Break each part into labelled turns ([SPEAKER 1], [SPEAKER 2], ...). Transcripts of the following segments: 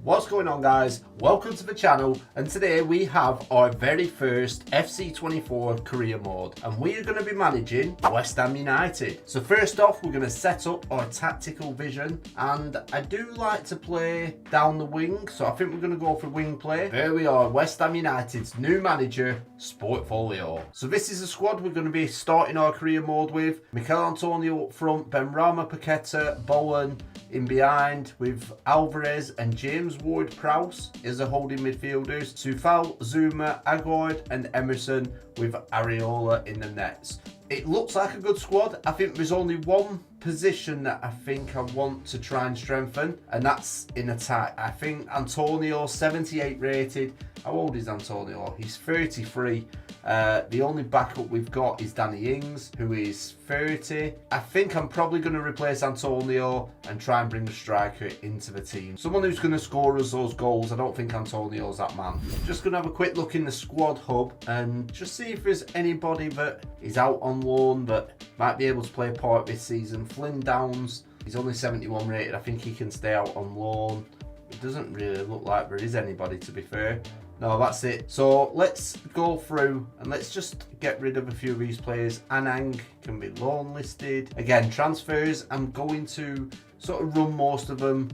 [SPEAKER 1] What's going on, guys? Welcome to the channel, and today we have our very first FC24 Career Mode, and we are going to be managing West Ham United. So first off, we're going to set up our tactical vision, and I do like to play down the wing, so I think we're going to go for wing play. There we are, West Ham United's new manager, SportFolio. So this is the squad we're going to be starting our career mode with. Mikel Antonio up front, Benrahma, Paqueta, Bowen in behind, with Alvarez and James Ward-Prowse as the holding midfielders, Sufal, Zuma, Agord and Emerson, with Areola in the nets. It looks like a good squad. I think there's only one position that I think I want to try and strengthen, and that's in attack. I think Antonio, 78 rated. How old is Antonio? He's 33. The only backup we've got is Danny Ings, who is 30. I think I'm probably going to replace Antonio and try and bring a striker into the team. Someone who's going to score us those goals. I don't think Antonio's that man. Just going to have a quick look in the squad hub and just see if there's anybody that is out on loan that might be able to play a part this season. Flynn Downs, he's only 71 rated. I think he can stay out on loan. It doesn't really look like there is anybody, to be fair. No, that's it. So let's go through and let's just get rid of a few of these players. Anang can be loan listed. Again, transfers, I'm going to sort of run most of them,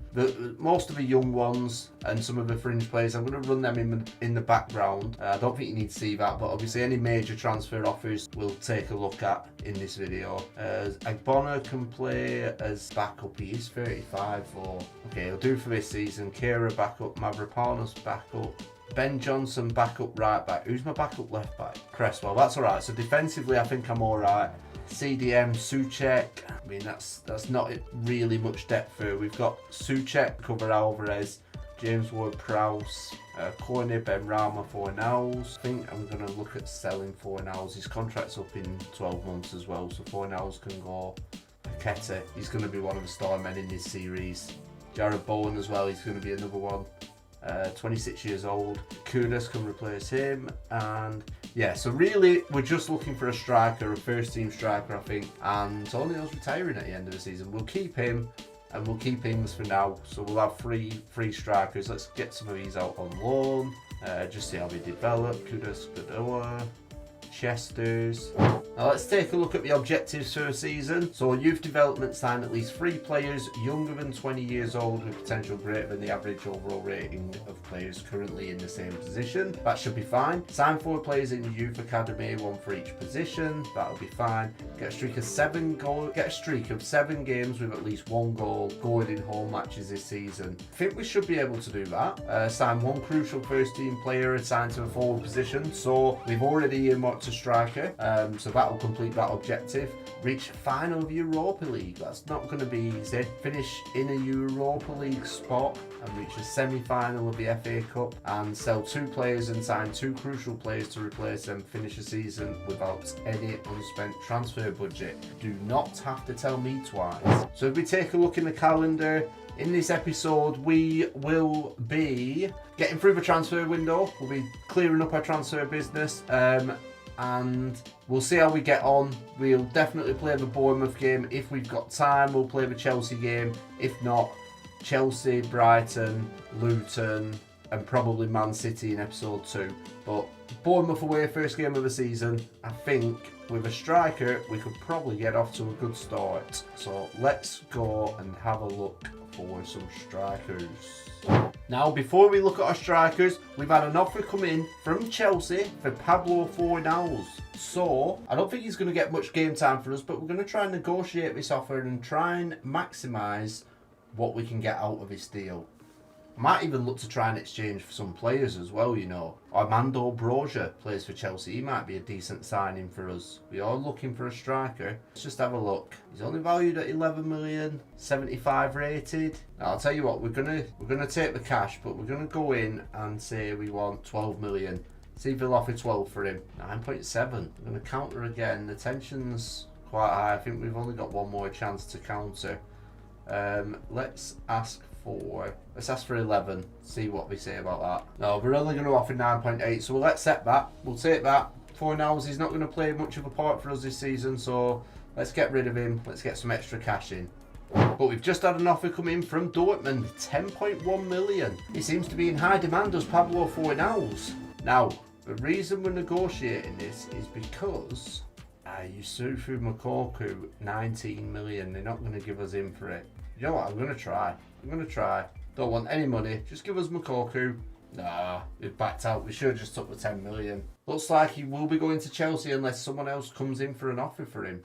[SPEAKER 1] most of the young ones and some of the fringe players. I'm going to run them in the background. I don't think you need to see that, but obviously any major transfer offers we'll take a look at in this video. Agbona can play as backup. He is 35 for, okay, he'll do for this season. Kira backup, Mavropanos backup. Ben Johnson backup right back. Who's my backup left back? Cresswell. That's all right. So defensively, I think I'm all right. CDM, Schick. I mean, that's not really much depth for. We've got Schick, cover Alvarez, James Ward-Prowse, Cornet, Benrahma, Fornals. I think I'm going to look at selling Fornals. His contract's up in 12 months as well, so Fornals can go. Paqueta, he's going to be one of the star men in this series. Jared Bowen as well, he's going to be another one. 26 years old. Kudus can replace him, and yeah, so really we're just looking for a striker, a first team striker, I think. And Antonio's retiring at the end of the season. We'll keep him and we'll keep Ings for now, so we'll have three strikers. Let's get some of these out on loan, just see how they develop. Kudus, Godoa, Chesters. Now let's take a look at the objectives for a season. So youth development, sign at least 3 players younger than 20 years old with potential greater than the average overall rating of players currently in the same position. That should be fine. Sign 4 players in the youth academy, 1 for each position. That'll be fine. Get a streak of 7 games with at least 1 goal scored in home matches this season. I think we should be able to do that. Sign 1 crucial first team player assigned to a forward position. So we've already earmarked a striker, so that'll complete that objective. Reach final of Europa League. That's not going to be easy. Finish in a Europa League spot and reach a semi-final of the FA Cup, and sell 2 players and sign 2 crucial players to replace them. Finish a season without any unspent transfer budget. Do not have to tell me twice. So if we take a look in the calendar, in this episode, we will be getting through the transfer window. We'll be clearing up our transfer business, and we'll see how we get on. We'll definitely play the Bournemouth game. If we've got time, we'll play the Chelsea game. If not, Chelsea, Brighton, Luton, and probably Man City in episode 2. But Bournemouth away, first game of the season. I think with a striker, we could probably get off to a good start. So let's go and have a look for some strikers. Now, before we look at our strikers, we've had an offer come in from Chelsea for Pablo Fornals. So I don't think he's going to get much game time for us, but we're going to try and negotiate this offer and try and maximise what we can get out of this deal. I might even look to try and exchange for some players as well, you know. Armando Broja plays for Chelsea. He might be a decent signing for us. We are looking for a striker. Let's just have a look. He's only valued at 11 million, 75 rated. Now, I'll tell you what, we're gonna take the cash, but we're gonna go in and say we want 12 million. See if they'll offer 12 for him. 9.7. We're gonna counter again. The tension's quite high. I think we've only got one more chance to counter. Let's ask for 11, see what they say about that. No, we're only going to offer 9.8, so we'll accept that. We'll take that. Fornals, he's not going to play much of a part for us this season, so let's get rid of him. Let's get some extra cash in. But we've just had an offer come in from Dortmund, 10.1 million. He seems to be in high demand as Pablo Fornals. Now, the reason we're negotiating this is because Yusufu Mokoku, 19 million. They're not going to give us in for it. You know what? I'm going to try. Don't want any money. Just give us Mokoku. Nah, we've backed out. We should have just took the 10 million. Looks like he will be going to Chelsea unless someone else comes in for an offer for him.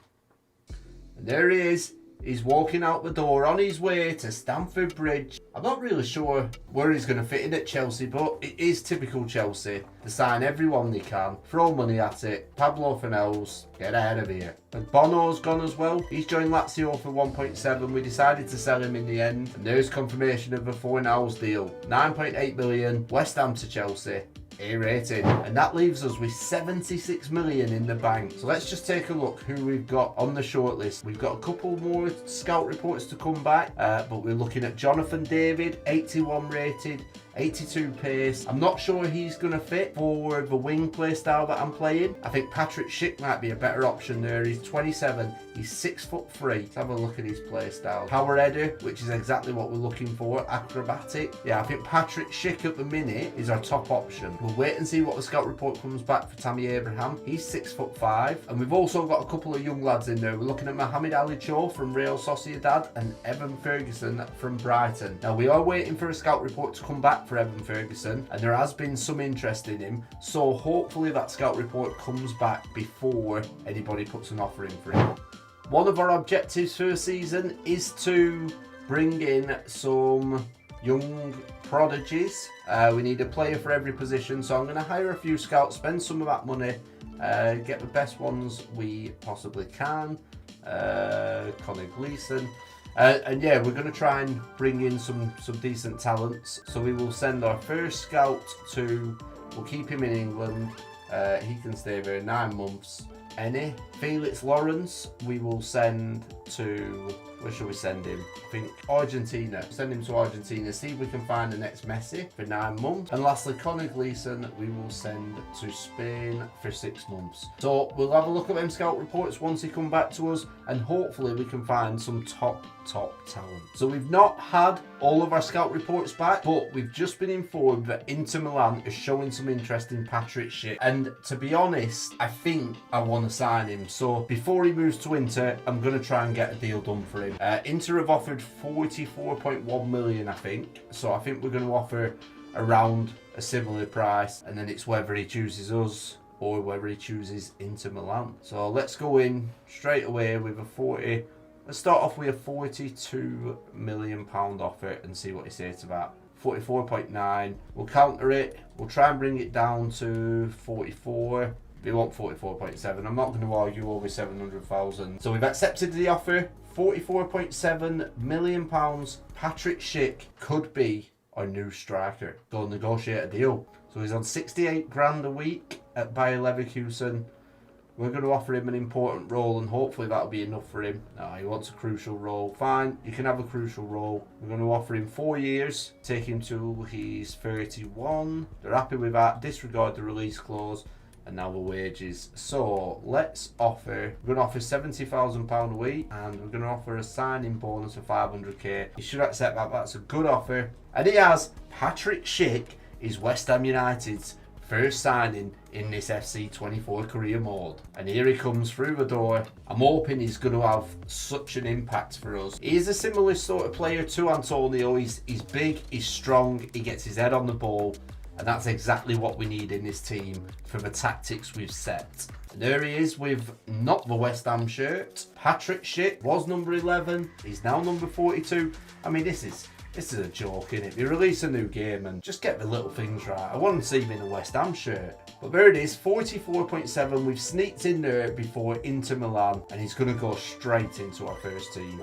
[SPEAKER 1] And there he is. He's walking out the door on his way to Stamford Bridge. I'm not really sure where he's going to fit in at Chelsea, but it is typical Chelsea. They sign everyone they can, throw money at it. Pablo Fornals, get ahead of here. And Bono's gone as well. He's joined Lazio for 1.7. We decided to sell him in the end. And there's confirmation of the Fornals deal. 9.8 million, West Ham to Chelsea. A rating, and that leaves us with 76 million in the bank. So let's just take a look who we've got on the shortlist. We've got a couple more scout reports to come back, but we're looking at Jonathan David, 81 rated, 82 pace. I'm not sure he's going to fit for the wing play style that I'm playing. I think Patrik Schick might be a better option there. He's 27, he's 6'3". Let's have a look at his play style. Power header, which is exactly what we're looking for. Acrobatic. Yeah, I think Patrik Schick at the minute is our top option. We'll wait and see what the scout report comes back for Tammy Abraham. He's 6'5", and we've also got a couple of young lads in there. We're looking at Mohamed Ali Cho from Real Sociedad and Evan Ferguson from Brighton. Now we are waiting for a scout report to come back for Evan Ferguson, and there has been some interest in him, so hopefully that scout report comes back before anybody puts an offer in for him. One of our objectives for the season is to bring in some young prodigies. We need a player for every position, so I'm going to hire a few scouts, spend some of that money, get the best ones we possibly can. Connor Gleeson. And yeah, we're going to try and bring in some decent talents. So we will send our first scout to, we'll keep him in England. He can stay there 9 months. Felix Lawrence, we will send to, where should we send him? I think Argentina. Send him to Argentina, see if we can find the next Messi for 9 months. And lastly, Connor Gleeson, we will send to Spain for 6 months. So we'll have a look at them scout reports once they come back to us, and hopefully we can find some top talent. So we've not had all of our scout reports back, but we've just been informed that Inter Milan is showing some interest in Patrik Schick. And to be honest, I think I want to sign him. So before he moves to Inter, I'm going to try and get a deal done for him. Inter have offered 44.1 million, I think. So I think we're going to offer around a similar price, and then it's whether he chooses us or whether he chooses Inter Milan. So let's go in straight away with a 40. Let's start off with a £42 million offer and see what he says to that. 44.9. We'll counter it. We'll try and bring it down to 44. We want 44.7. I'm not going to argue over 700,000. So we've accepted the offer. £44.7 million. Patrik Schick could be our new striker. Go negotiate a deal. So he's on 68 grand a week at Bayer Leverkusen. We're going to offer him an important role, and hopefully that'll be enough for him. No, he wants a crucial role. Fine, you can have a crucial role. We're going to offer him 4 years, take him till he's 31. They're happy with that. Disregard the release clause, and now the wages. So let's offer, we're going to offer £70,000 a week, and we're going to offer a signing bonus of 500k. He should accept that. That's a good offer. And he has. Patrik Schick is West Ham United's first signing in this FC24 Career Mode. And here he comes through the door. I'm hoping he's going to have such an impact for us. He is a similar sort of player to Antonio. He's big, he's strong, he gets his head on the ball, and that's exactly what we need in this team for the tactics we've set. And there he is with not the West Ham shirt. Patrik Schick was number 11, he's now number 42. I mean, this is a joke, innit? You release a new game and just get the little things right. I want to see him in a West Ham shirt. But there it is, 44.7. We've sneaked in there before Inter Milan, and he's going to go straight into our first team.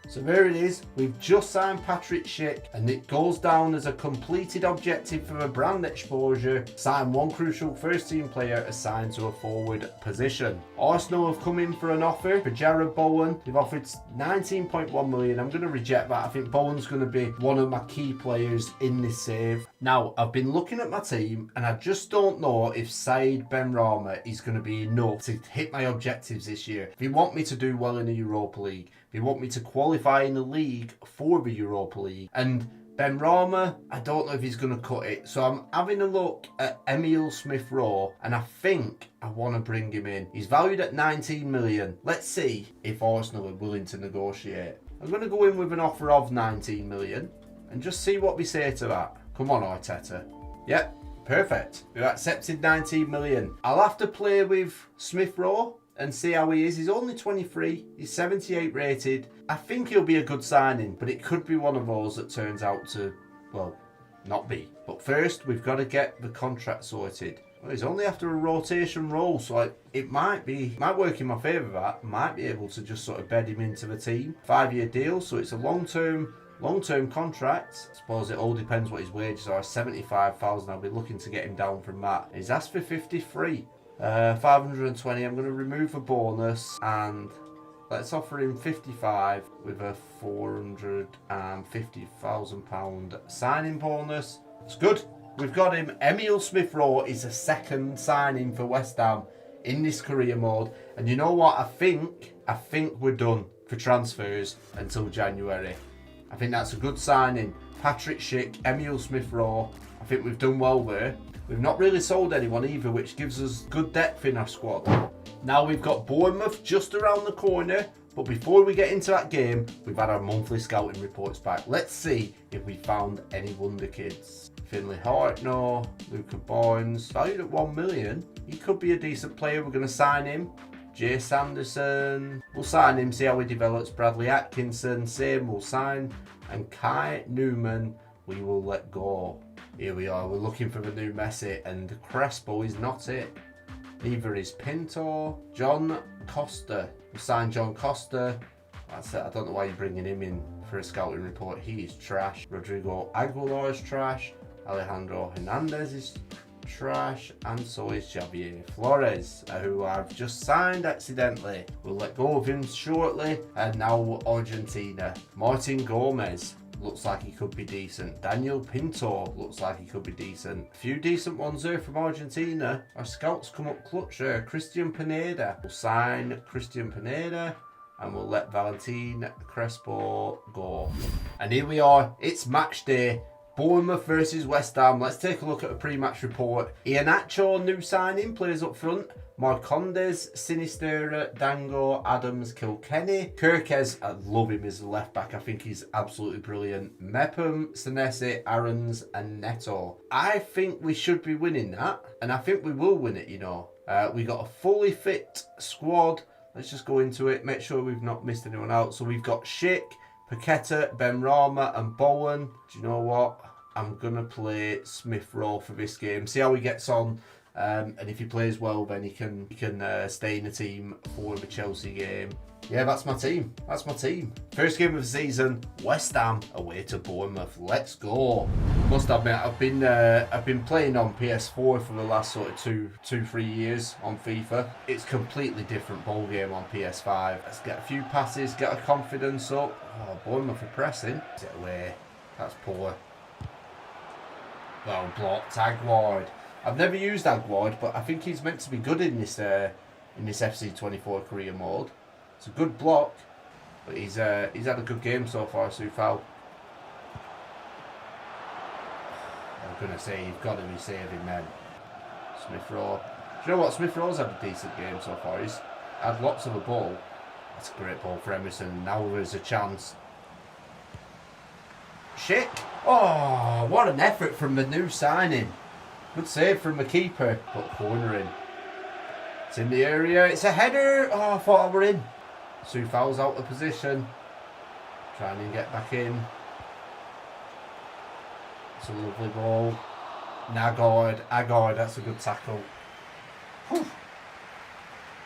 [SPEAKER 1] So there it is, we've just signed Patrik Schick, and it goes down as a completed objective for a brand exposure. Sign one crucial first team player assigned to a forward position. Arsenal have come in for an offer for Jared Bowen. They've offered 19.1 million. I'm going to reject that. I think Bowen's going to be one of my key players in this save. Now, I've been looking at my team, and I just don't know if Said Benrahma is going to be enough to hit my objectives this year. If you want me to do well in the Europa League, They want me to qualify in the league for the Europa League. And Benrahma, I don't know if he's going to cut it. So I'm having a look at Emil Smith Rowe, and I think I want to bring him in. He's valued at 19 million. Let's see if Arsenal are willing to negotiate. I'm going to go in with an offer of 19 million and just see what we say to that. Come on, Arteta. Yep, perfect. We've accepted 19 million. I'll have to play with Smith Rowe and see how he is. He's only 23. He's 78 rated. I think he'll be a good signing, but it could be one of those that turns out to, well, not be. But first, we've got to get the contract sorted. Well, he's only after a rotation role, so it might work in my favour. That might be able to just sort of bed him into the team. 5-year deal, so it's a long-term contract. I suppose it all depends what his wages are. 75,000. I'll be looking to get him down from that. He's asked for 53. 520. I'm going to remove a bonus and let's offer him 55 with a £450,000 signing bonus. It's good. We've got him. Emil Smith Rowe is a second signing for West Ham in this career mode. And you know what? I think we're done for transfers until January. I think that's a good signing. Patrik, Schick, Emil Smith Rowe. I think we've done well there. We've not really sold anyone either, which gives us good depth in our squad. Now we've got Bournemouth just around the corner, but before we get into that game, we've had our monthly scouting reports back. Let's see if we found any wonder kids. Finlay Hart, no. Luca Boynes, valued at 1 million. He could be a decent player. We're going to sign him. Jay Sanderson, we'll sign him, see how he develops. Bradley Atkinson, same, we'll sign. And Kai Newman, we will let go. Here we are, we're looking for the new Messi, and Crespo is not it. Neither is Pinto. John Costa, we signed John Costa. That's it, I don't know why you're bringing him in for a scouting report. He is trash. Rodrigo Aguilar is trash. Alejandro Hernandez is trash, and so is Javier Flores, who I've just signed accidentally. We'll let go of him shortly. And now Argentina. Martin Gomez looks like he could be decent. Daniel Pinto looks like he could be decent. A few decent ones there from Argentina. Our scouts come up clutch there. Christian Pineda. We'll sign Christian Pineda and we'll let Valentin Crespo go. And here we are. It's match day. Bournemouth versus West Ham. Let's take a look at a pre-match report. Iheanacho, new signing, plays up front. Marcondes, Sinisterra, Dango, Adams, Kilkenny. Kirkes, I love him as a left back. I think he's absolutely brilliant. Mepham, Senesi, Aarons, and Neto. I think we should be winning that, and I think we will win it, you know. We got a fully fit squad. Let's just go into it, make sure we've not missed anyone out. So we've got Schick, Paqueta, Benrahma, and Bowen. Do you know what? I'm going to play Smith Rowe for this game. See how he gets on. And if he plays well, then he can stay in the team for the Chelsea game. Yeah, that's my team. That's my team. First game of the season, West Ham away to Bournemouth. Let's go. Must admit, I've been playing on PS4 for the last sort of 2-3 years on FIFA. It's completely different ball game on PS5. Let's get a few passes, get our confidence up. Oh, Bournemouth are pressing. Is it away? That's poor. Well blocked. Aguard. I've never used Aguard, but I think he's meant to be good in this FC24 Career Mode. It's a good block, but he's had a good game so far, Soufal. I'm going to say you've got to be saving men. Smith Rowe. Do you know what? Smith Rowe's had a decent game so far. He's had lots of the ball. That's a great ball for Emerson. Now there's a chance. Schick. Oh, what an effort from the new signing. Good save from the keeper, but cornering. It's in the area. It's a header. Oh, I thought I were in. Soufal's out of position. Trying to get back in. It's a lovely ball. Nagard. That's a good tackle. Whew.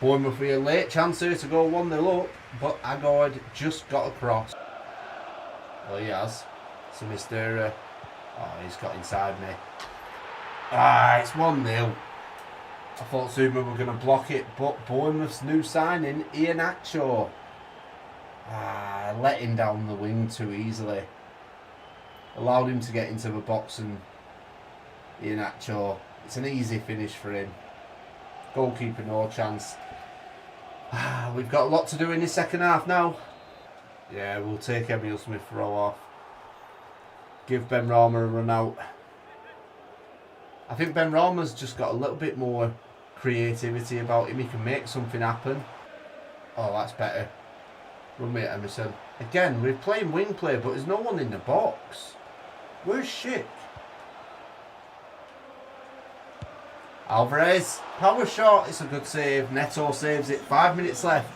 [SPEAKER 1] Bournemouth with a late chance here to go 1-0 up, but Agard just got across. Well, he has. Sinisterra. Oh, he's got inside me. It's 1-0. I thought Zuma were going to block it, but Bournemouth's new signing, Iheanacho. Let him down the wing too easily. Allowed him to get into the box, and Iheanacho, it's an easy finish for him. Goalkeeper, no chance. We've got a lot to do in this second half now. Yeah, we'll take Emil Smith Rowe off. Give Ben Rama a run out. I think Ben Rama's just got a little bit more creativity about him. He can make something happen. Oh, that's better. Run me at Emerson. Again, we're playing wing play, but there's no one in the box. Where's Schick? Alvarez. Power shot. It's a good save. Neto saves it. 5 minutes left.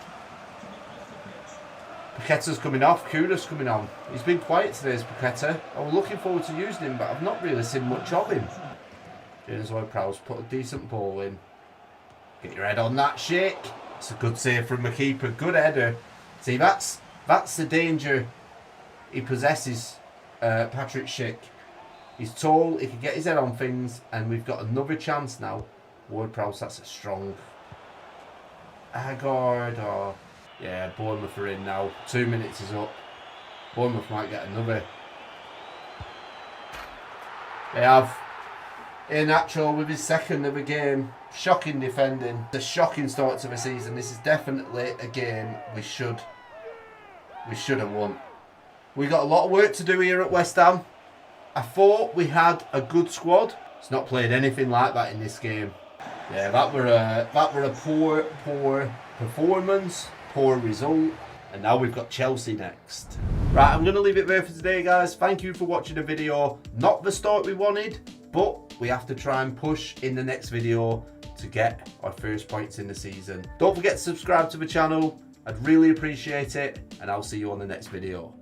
[SPEAKER 1] Paqueta's coming off. Kuda's coming on. He's been quiet today, is Paqueta. I was looking forward to using him, but I've not really seen much of him. James Ward-Prowse put a decent ball in. Get your head on that, Schick. It's a good save from the keeper. Good header. See, that's the danger he possesses, Patrik Schick. He's tall, he can get his head on things, and we've got another chance now. Ward-Prowse, that's a strong... Agard, oh... Yeah, Bournemouth are in now. 2 minutes is up. Bournemouth might get another. They have. Iheanacho with his second of the game. Shocking defending. The shocking start to the season. This is definitely a game we should have won. We got a lot of work to do here at West Ham. I thought we had a good squad. It's not played anything like that in this game. Yeah, that were a poor performance. Poor result, and now we've got Chelsea next. Right, I'm going to leave it there for today, guys. Thank you for watching the video. Not the start we wanted, but we have to try and push in the next video to get our first points in the season. Don't forget to subscribe to the channel. I'd really appreciate it, and I'll see you on the next video.